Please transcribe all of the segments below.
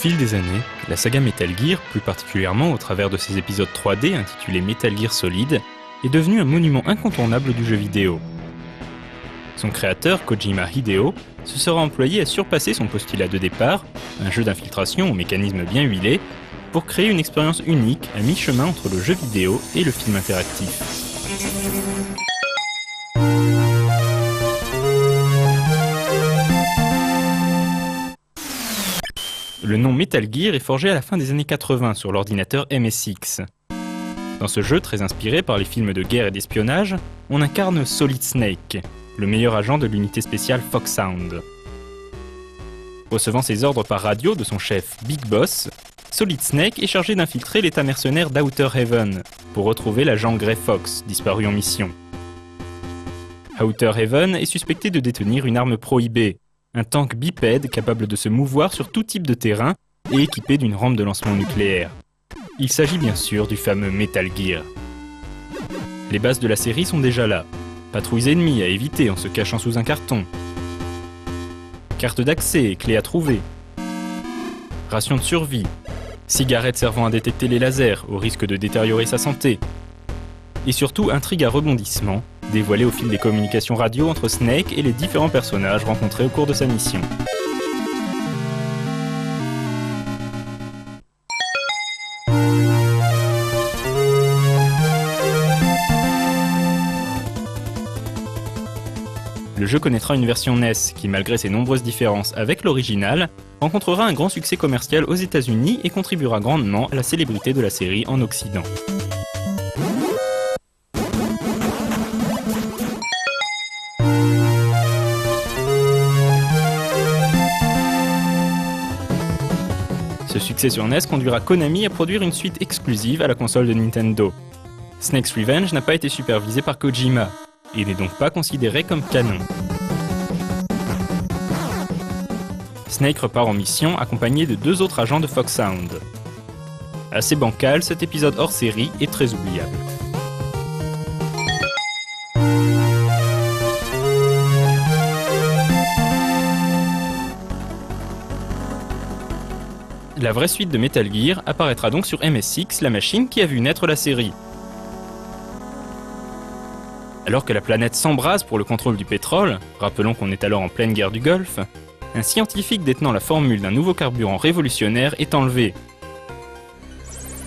fil des années, la saga Metal Gear, plus particulièrement au travers de ses épisodes 3D intitulés Metal Gear Solid, est devenue un monument incontournable du jeu vidéo. Son créateur, Kojima Hideo, se sera employé à surpasser son postulat de départ, un jeu d'infiltration au mécanisme bien huilé, pour créer une expérience unique à mi-chemin entre le jeu vidéo et le film interactif. Le nom Metal Gear est forgé à la fin des années 80 sur l'ordinateur MSX. Dans ce jeu très inspiré par les films de guerre et d'espionnage, on incarne Solid Snake, le meilleur agent de l'unité spéciale Foxhound. Recevant ses ordres par radio de son chef Big Boss, Solid Snake est chargé d'infiltrer l'état mercenaire d'Outer Heaven pour retrouver l'agent Gray Fox, disparu en mission. Outer Heaven est suspecté de détenir une arme prohibée, un tank bipède capable de se mouvoir sur tout type de terrain et équipé d'une rampe de lancement nucléaire. Il s'agit bien sûr du fameux Metal Gear. Les bases de la série sont déjà là. Patrouilles ennemies à éviter en se cachant sous un carton. Carte d'accès et clés à trouver. Ration de survie. Cigarettes servant à détecter les lasers au risque de détériorer sa santé. Et surtout intrigue à rebondissement, dévoilée au fil des communications radio entre Snake et les différents personnages rencontrés au cours de sa mission. Le jeu connaîtra une version NES qui, malgré ses nombreuses différences avec l'original, rencontrera un grand succès commercial aux États-Unis et contribuera grandement à la célébrité de la série en Occident. Ce succès sur NES conduira Konami à produire une suite exclusive à la console de Nintendo. Snake's Revenge n'a pas été supervisé par Kojima, et n'est donc pas considéré comme canon. Snake repart en mission accompagné de 2 autres agents de Foxhound. Assez bancal, cet épisode hors série est très oubliable. La vraie suite de Metal Gear apparaîtra donc sur MSX, la machine qui a vu naître la série. Alors que la planète s'embrase pour le contrôle du pétrole, rappelons qu'on est alors en pleine guerre du Golfe, un scientifique détenant la formule d'un nouveau carburant révolutionnaire est enlevé.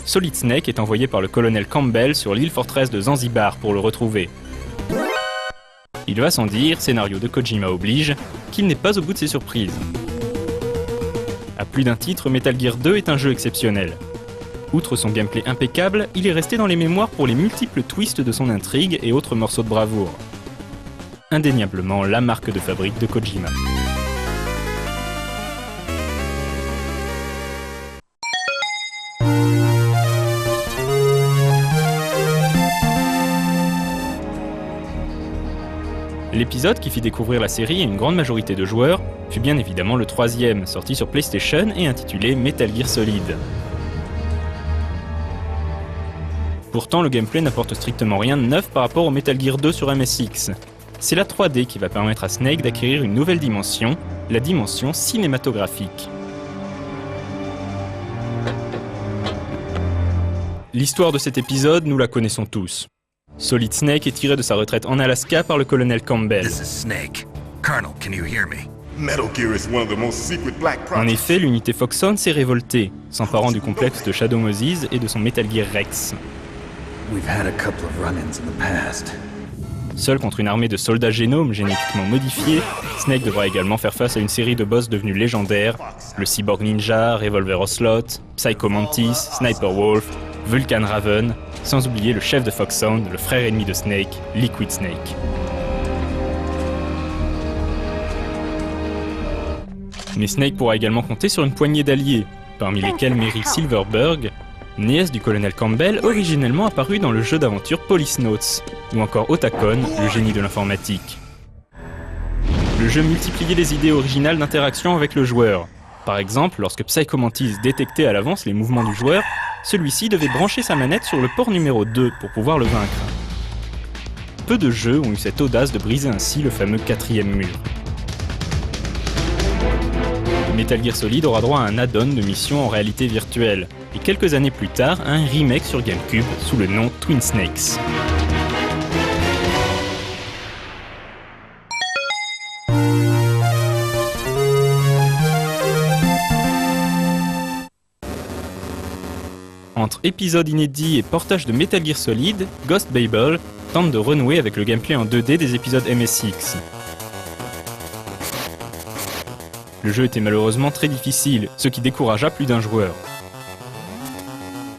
Solid Snake est envoyé par le colonel Campbell sur l'île forteresse de Zanzibar pour le retrouver. Il va sans dire, scénario de Kojima oblige, qu'il n'est pas au bout de ses surprises. À plus d'un titre, Metal Gear 2 est un jeu exceptionnel. Outre son gameplay impeccable, il est resté dans les mémoires pour les multiples twists de son intrigue et autres morceaux de bravoure. Indéniablement la marque de fabrique de Kojima. L'épisode qui fit découvrir la série à une grande majorité de joueurs fut bien évidemment le 3e, sorti sur PlayStation et intitulé Metal Gear Solid. Pourtant, le gameplay n'apporte strictement rien de neuf par rapport au Metal Gear 2 sur MSX. C'est la 3D qui va permettre à Snake d'acquérir une nouvelle dimension, la dimension cinématographique. L'histoire de cet épisode, nous la connaissons tous. Solid Snake est tiré de sa retraite en Alaska par le colonel Campbell. This is Snake. Colonel, can you hear me? Metal Gear is one of the most secret black En projects. effet, l'unité Foxhound s'est révoltée, s'emparant du complexe de Shadow Moses et de son Metal Gear Rex. We've had a couple of run-ins in the past. Seul contre une armée de soldats génomes génétiquement modifiés, Snake devra également faire face à une série de boss devenus légendaires, le Cyborg Ninja, Revolver Ocelot, Psycho Mantis, Sniper Wolf, Vulcan Raven, sans oublier le chef de Foxhound, le frère ennemi de Snake, Liquid Snake. Mais Snake pourra également compter sur une poignée d'alliés, parmi lesquels Meryl Silverberg, nièce du colonel Campbell, originellement apparue dans le jeu d'aventure Police Notes, ou encore Otacon, le génie de l'informatique. Le jeu multipliait les idées originales d'interaction avec le joueur. Par exemple, lorsque Psycho Mantis détectait à l'avance les mouvements du joueur, celui-ci devait brancher sa manette sur le port numéro 2 pour pouvoir le vaincre. Peu de jeux ont eu cette audace de briser ainsi le fameux 4e mur. Metal Gear Solid aura droit à un add-on de mission en réalité virtuelle, et quelques années plus tard, à un remake sur GameCube sous le nom Twin Snakes. Entre épisodes inédits et portage de Metal Gear Solid, Ghost Babel tente de renouer avec le gameplay en 2D des épisodes MSX. Le jeu était malheureusement très difficile, ce qui découragea plus d'un joueur.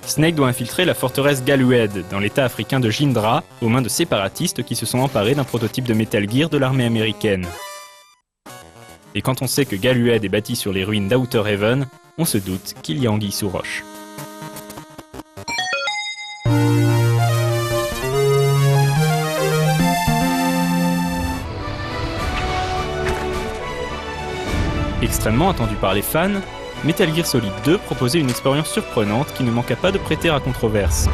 Snake doit infiltrer la forteresse Galued, dans l'état africain de Jindra, aux mains de séparatistes qui se sont emparés d'un prototype de Metal Gear de l'armée américaine. Et quand on sait que Galued est bâti sur les ruines d'Outer Heaven, on se doute qu'il y a anguille sous roche. Extrêmement attendu par les fans, Metal Gear Solid 2 proposait une expérience surprenante qui ne manqua pas de prêter à controverse.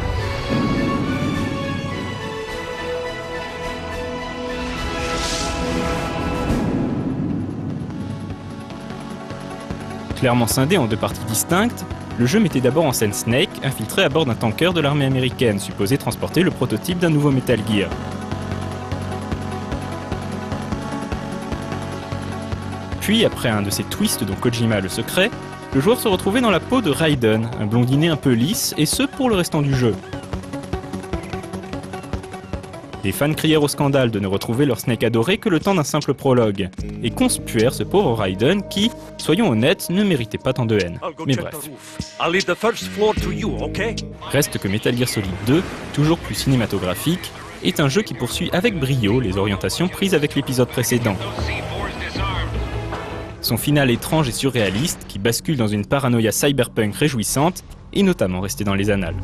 Clairement scindé en deux parties distinctes, le jeu mettait d'abord en scène Snake, infiltré à bord d'un tanker de l'armée américaine, supposé transporter le prototype d'un nouveau Metal Gear. Puis, après un de ces twists dont Kojima a le secret, le joueur se retrouvait dans la peau de Raiden, un blondinet un peu lisse, et ce pour le restant du jeu. Les fans crièrent au scandale de ne retrouver leur Snake adoré que le temps d'un simple prologue, et conspuèrent ce pauvre Raiden qui, soyons honnêtes, ne méritait pas tant de haine. Mais bref. Reste que Metal Gear Solid 2, toujours plus cinématographique, est un jeu qui poursuit avec brio les orientations prises avec l'épisode précédent. Son final étrange et surréaliste, qui bascule dans une paranoïa cyberpunk réjouissante, est notamment resté dans les annales.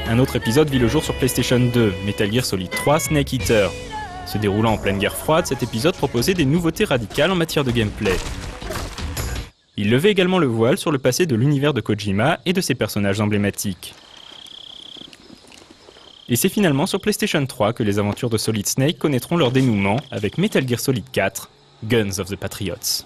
Un autre épisode vit le jour sur PlayStation 2, Metal Gear Solid 3 Snake Eater. Se déroulant en pleine guerre froide, cet épisode proposait des nouveautés radicales en matière de gameplay. Il levait également le voile sur le passé de l'univers de Kojima et de ses personnages emblématiques. Et c'est finalement sur PlayStation 3 que les aventures de Solid Snake connaîtront leur dénouement avec Metal Gear Solid 4, Guns of the Patriots.